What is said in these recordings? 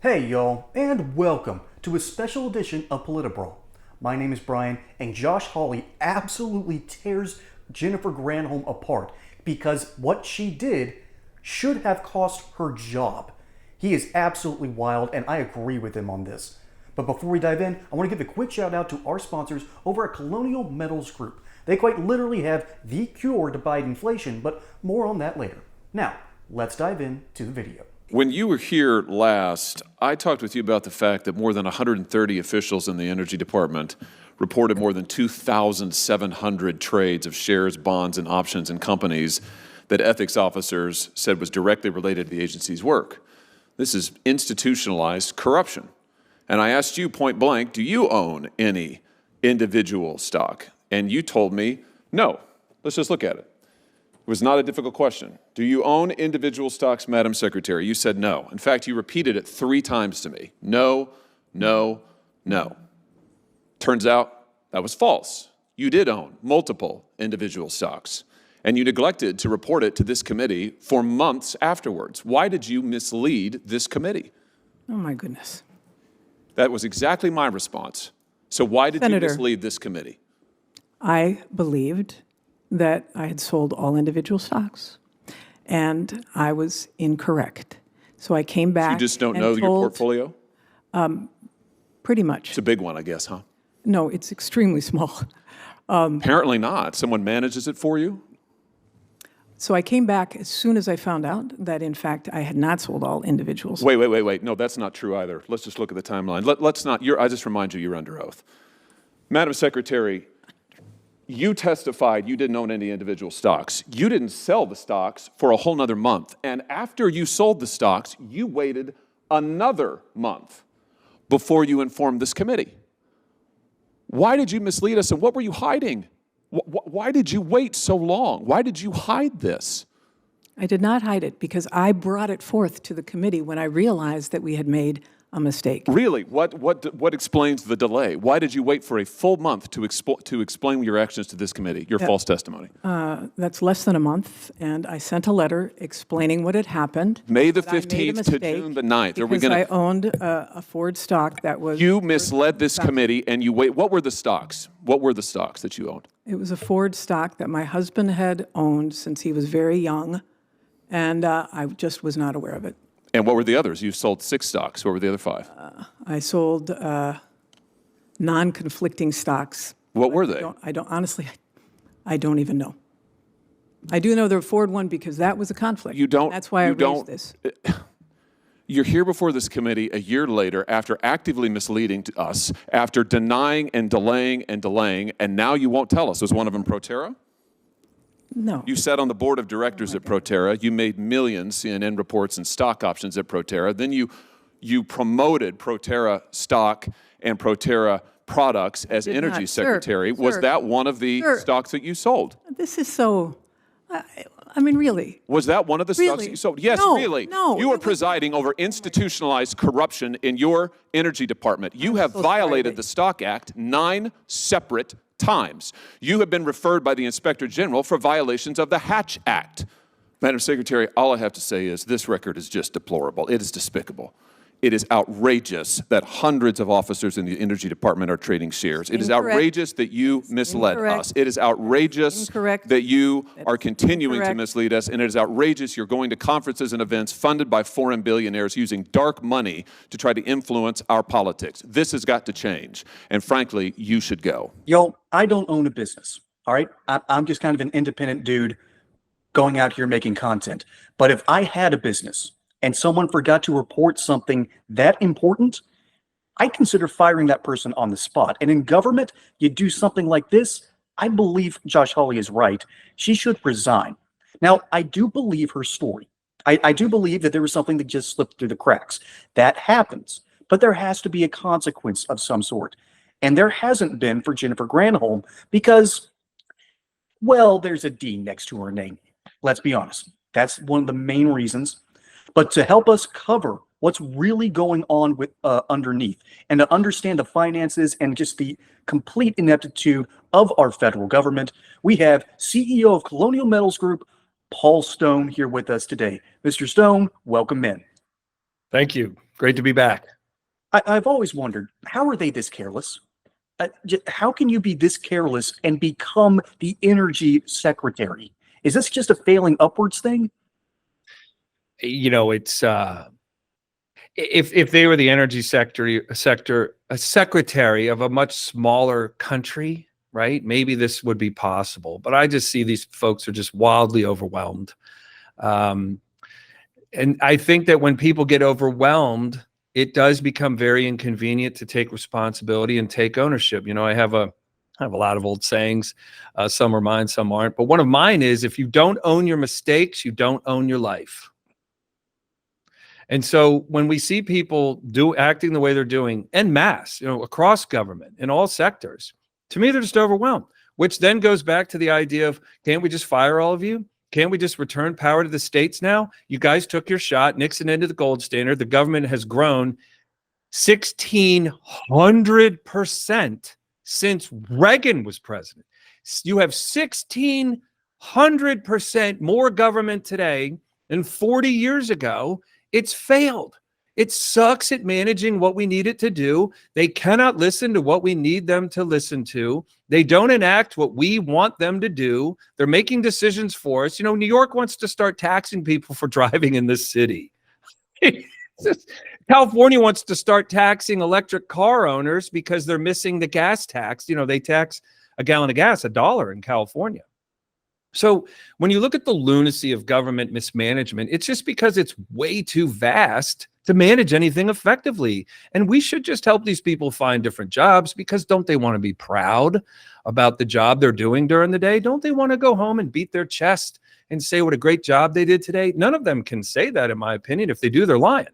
Hey y'all, and welcome to a special edition of Politibrawl. My name is Brian, and Josh Hawley absolutely tears Jennifer Granholm apart because what she did should have cost her job. He is absolutely wild, and I agree with him on this. But before we dive in, I want to give a quick shout out to our sponsors over at Colonial Metals Group. They quite literally have the cure to fight inflation, but more on that later. Now, let's dive into the video. When you were here last, I talked with you about the fact that more than 130 officials in the Energy Department reported more than 2,700 trades of shares, bonds, and options in companies that ethics officers said was directly related to the agency's work. This is institutionalized corruption. And I asked you point blank, do you own any individual stock? And you told me, no. Let's just look at it. It was not a difficult question. Do you own individual stocks, Madam Secretary? You said no. In fact, you repeated it 3 times to me. No, no, no. Turns out that was false. You did own multiple individual stocks, and you neglected to report it to this committee for months afterwards. Why did you mislead this committee? Oh, my goodness. That was exactly my response. So why did you mislead this committee? I believed that I had sold all individual stocks, and I was incorrect. So I came back. You just don't know your portfolio? Pretty much. It's a big one, I guess, huh? No, it's extremely small. Apparently not. Someone manages it for you? So I came back as soon as I found out that, in fact, I had not sold all individuals. Wait. No, that's not true either. Let's just look at the timeline. Let's not. I just remind you, you're under oath. Madam Secretary, you testified you didn't own any individual stocks. You didn't sell the stocks for a whole nother month. And after you sold the stocks, you waited another month before you informed this committee. Why did you mislead us, and what were you hiding? Why did you wait so long? Why did you hide this? I did not hide it because I brought it forth to the committee when I realized that we had made a mistake. Really? What explains the delay? Why did you wait for a full month to explain your actions to this committee, your false testimony? That's less than a month, and I sent a letter explaining what had happened. May the 15th to June the 9th. Are we because I owned a Ford stock that was... You misled this committee, and you wait. What were the stocks? What were the stocks that you owned? It was a Ford stock that my husband had owned since he was very young, and I just was not aware of it. And what were the others? You sold 6 stocks. What were the other 5? I sold non-conflicting stocks. What were they? Honestly, I don't even know. I do know the Ford one because that was a conflict. You don't. That's why I raised this. You're here before this committee a year later after actively misleading to us, after denying and delaying, and now you won't tell us. Was one of them Proterra? No. You sat on the board of directors at Proterra. You made millions, CNN reports, and stock options at Proterra. Then you promoted Proterra stock and Proterra products as energy secretary. Was that one of the stocks that you sold? This is so... I mean, really. Was that one of the stocks that you sold? Yes, no, really. No. You are presiding over institutionalized corruption in your energy department. You have violated the Stock Act 9 separate times. You have been referred by the Inspector General for violations of the Hatch Act. Madam Secretary, all I have to say is this record is just deplorable. It is despicable. It is outrageous that hundreds of officers in the Energy Department are trading shares. It is outrageous that you misled us. It is outrageous that you are continuing to mislead us. And it is outrageous you're going to conferences and events funded by foreign billionaires using dark money to try to influence our politics. This has got to change. And frankly, you should go. Yo, I don't own a business, all right? I'm just kind of an independent dude going out here making content. But if I had a business and someone forgot to report something that important, I consider firing that person on the spot. And in government, you do something like this, I believe Josh Hawley is right. She should resign. Now, I do believe her story. I do believe that there was something that just slipped through the cracks. That happens. But there has to be a consequence of some sort. And there hasn't been for Jennifer Granholm because, well, there's a D next to her name. Let's be honest. That's one of the main reasons. But to help us cover what's really going on with underneath and to understand the finances and just the complete ineptitude of our federal government, we have CEO of Colonial Metals Group, Paul Stone, here with us today. Mr. Stone, welcome in. Thank you. Great to be back. I've always wondered, how are they this careless? How can you be this careless and become the energy secretary? Is this just a failing upwards thing? You know, it's if they were the energy a secretary of a much smaller country, right? Maybe this would be possible. But I just see these folks are just wildly overwhelmed. And I think that when people get overwhelmed, it does become very inconvenient to take responsibility and take ownership. You know, I have a lot of old sayings. Some are mine, some aren't. But one of mine is, if you don't own your mistakes, you don't own your life. And so when we see people acting the way they're doing en masse, you know, across government in all sectors, to me, they're just overwhelmed, which then goes back to the idea of, can't we just fire all of you? Can't we just return power to the states now? You guys took your shot. Nixon ended the gold standard. The government has grown 1,600% since Reagan was president. You have 1,600% more government today than 40 years ago. It's failed. It sucks at managing what we need it to do. They cannot listen to what we need them to listen to. They don't enact what we want them to do. They're making decisions for us. You know, New York wants to start taxing people for driving in this city. California wants to start taxing electric car owners because they're missing the gas tax. You know, they tax a gallon of gas $1 in California. So when you look at the lunacy of government mismanagement, it's just because it's way too vast to manage anything effectively. And we should just help these people find different jobs, because don't they want to be proud about the job they're doing during the day? Don't they want to go home and beat their chest and say what a great job they did today? None of them can say that, in my opinion. If they do, they're lying.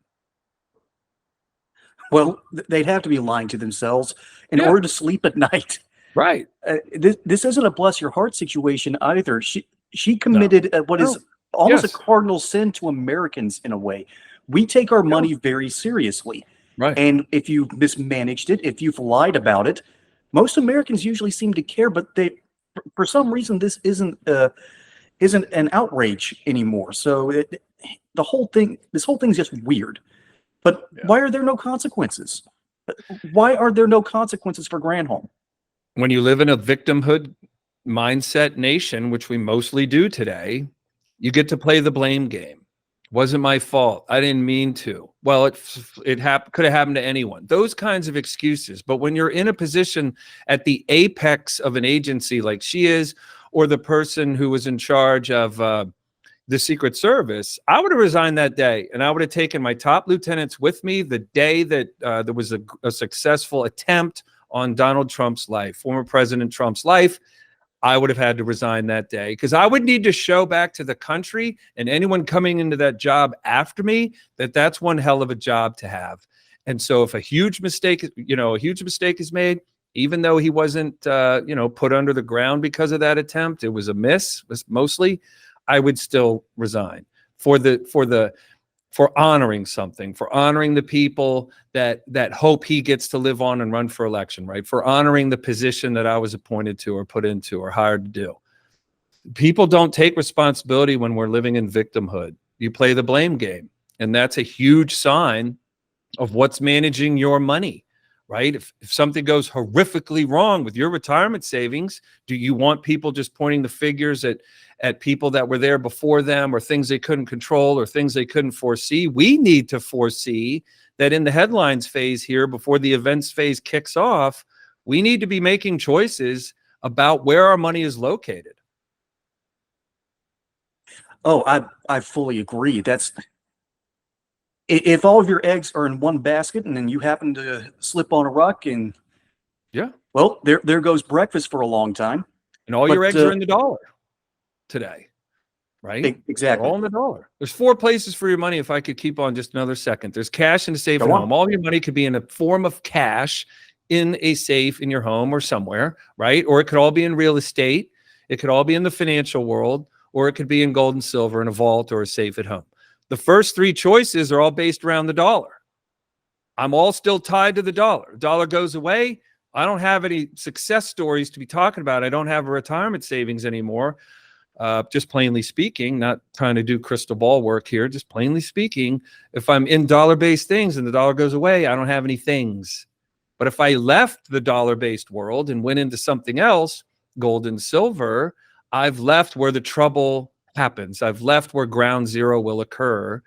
Well, they'd have to be lying to themselves in order to sleep at night. Right. This isn't a bless your heart situation either. She committed what is almost a cardinal sin to Americans in a way. We take our money very seriously. Right. And if you've mismanaged it, if you've lied about it, most Americans usually seem to care, but for some reason, this isn't an outrage anymore. So this whole thing's just weird. But why are there no consequences? Why are there no consequences for Granholm? When you live in a victimhood mindset nation, which we mostly do today, you get to play the blame game. Wasn't my fault. I didn't mean to. Well, it could have happened to anyone. Those kinds of excuses. But when you're in a position at the apex of an agency like she is, or the person who was in charge of the Secret Service, I would have resigned that day, and I would have taken my top lieutenants with me the day that there was a successful attempt on Donald Trump's life, former President Trump's life. I would have had to resign that day, because I would need to show back to the country and anyone coming into that job after me that that's one hell of a job to have. And so if a huge mistake is made, even though he wasn't, put under the ground because of that attempt, it was a miss, mostly, I would still resign for honoring something, for honoring the people that hope he gets to live on and run for election, right? For honoring the position that I was appointed to or put into or hired to do. People don't take responsibility when we're living in victimhood. You play the blame game, and that's a huge sign of what's managing your money, right? If something goes horrifically wrong with your retirement savings, do you want people just pointing the fingers at people that were there before them, or things they couldn't control, or things they couldn't foresee? We need to foresee that in the headlines phase here, before the events phase kicks off, we need to be making choices about where our money is located. Oh, I fully agree. That's if all of your eggs are in one basket and then you happen to slip on a rock, and well, there goes breakfast for a long time. And all your eggs are in the dollar today, right? Exactly. They're all in the dollar. There's 4 places for your money. If I could keep on just another second, there's cash in a safe at home. All your money could be in a form of cash in a safe in your home or somewhere, right? Or it could all be in real estate. It could all be in the financial world, or it could be in gold and silver in a vault or a safe at home. The first 3 choices are all based around the dollar. I'm all still tied to the dollar. The dollar goes away. I don't have any success stories to be talking about. I don't have a retirement savings anymore. Just plainly speaking, not trying to do crystal ball work here, just plainly speaking, if I'm in dollar-based things and the dollar goes away, I don't have any things. But if I left the dollar-based world and went into something else, gold and silver, I've left where the trouble happens. I've left where ground zero will occur,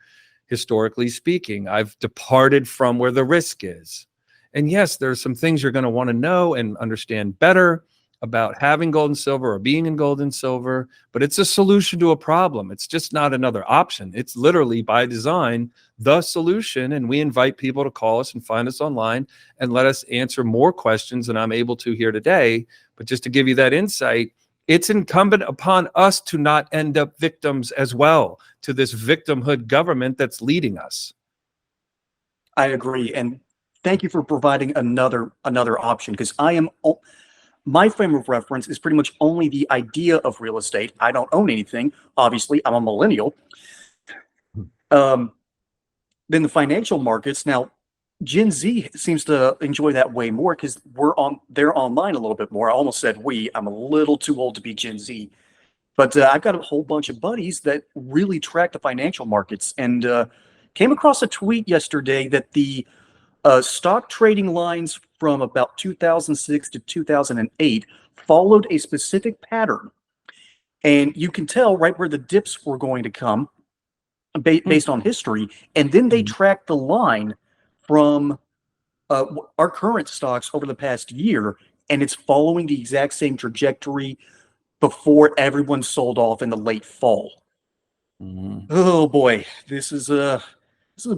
historically speaking. I've departed from where the risk is. And yes, there's some things you're going to want to know and understand better about having gold and silver or being in gold and silver, but it's a solution to a problem. It's just not another option. It's literally by design the solution, and we invite people to call us and find us online and let us answer more questions than I'm able to here today. But just to give you that insight, it's incumbent upon us to not end up victims as well to this victimhood government that's leading us. I agree, and thank you for providing another option, because my frame of reference is pretty much only the idea of real estate. I don't own anything. Obviously, I'm a millennial. Then the financial markets. Now, Gen Z seems to enjoy that way more because they're online a little bit more. I almost said we. I'm a little too old to be Gen Z. But I've got a whole bunch of buddies that really track the financial markets, and came across a tweet yesterday that the stock trading lines from about 2006 to 2008 followed a specific pattern. And you can tell right where the dips were going to come based on history. And then they tracked the line from our current stocks over the past year, and it's following the exact same trajectory before everyone sold off in the late fall. Oh boy, this is a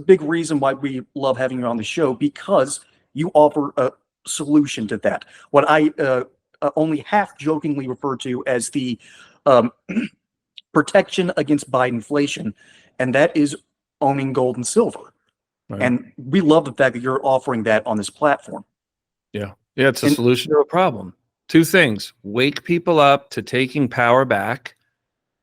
big reason why we love having you on the show, because you offer a solution to that. What I only half jokingly refer to as the protection against Bidenflation, and that is owning gold and silver. Right. And we love the fact that you're offering that on this platform. Yeah, it's a solution to a problem. Two things: wake people up to taking power back,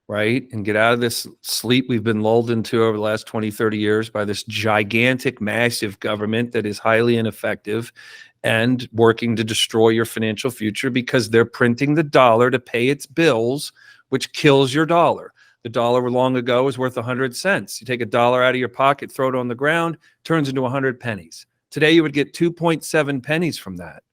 right? And get out of this sleep we've been lulled into over the last 20, 30 years by this gigantic, massive government that is highly ineffective and working to destroy your financial future because they're printing the dollar to pay its bills, which kills your dollar. The dollar long ago was worth 100 cents. You take a dollar out of your pocket, throw it on the ground, turns into 100 pennies. Today, you would get 2.7 pennies from that.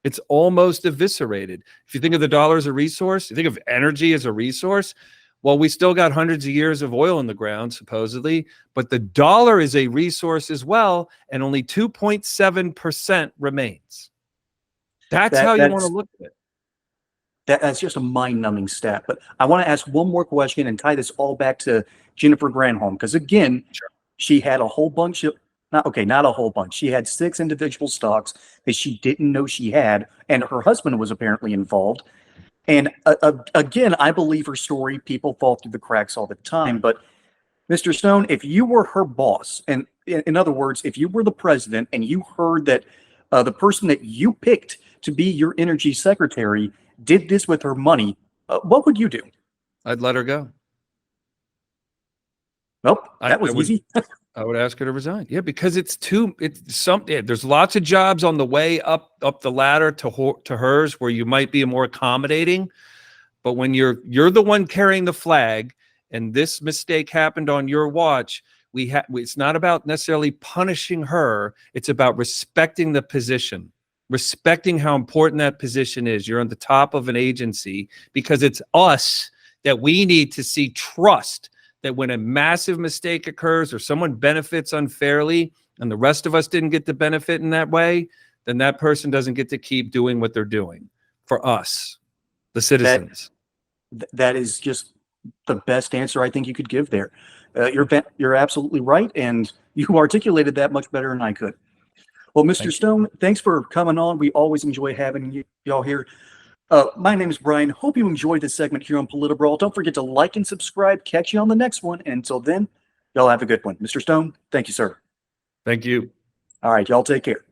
It's almost eviscerated. If you think of the dollar as a resource, you think of energy as a resource, well, we still got hundreds of years of oil in the ground, supposedly, but the dollar is a resource as well, and only 2.7% remains. That's how you want to look at it. That's just a mind-numbing stat. But I want to ask one more question and tie this all back to Jennifer Granholm, because again, she had a whole bunch of not a whole bunch. She had 6 individual stocks that she didn't know she had, and her husband was apparently involved. And again, I believe her story. People fall through the cracks all the time. But Mr. Stone, if you were her boss, and in other words, if you were the president and you heard that the person that you picked to be your energy secretary did this with her money, what would you do? I'd let her go. Well, that was easy. I would ask her to resign. Yeah, because there's lots of jobs on the way up the ladder to hers where you might be more accommodating, but when you're the one carrying the flag and this mistake happened on your watch, it's not about necessarily punishing her. It's about respecting the position, respecting how important that position is. You're on the top of an agency because it's us that we need to see trust that when a massive mistake occurs or someone benefits unfairly and the rest of us didn't get the benefit in that way, then that person doesn't get to keep doing what they're doing for us, the citizens. That is just the best answer I think you could give there. You're absolutely right, and you articulated that much better than I could. Well, Mr. Stone, thanks for coming on. We always enjoy having y'all here. My name is Brian. Hope you enjoyed this segment here on Politibrawl. Don't forget to like and subscribe. Catch you on the next one. And until then, y'all have a good one. Mr. Stone, thank you, sir. Thank you. All right, y'all take care.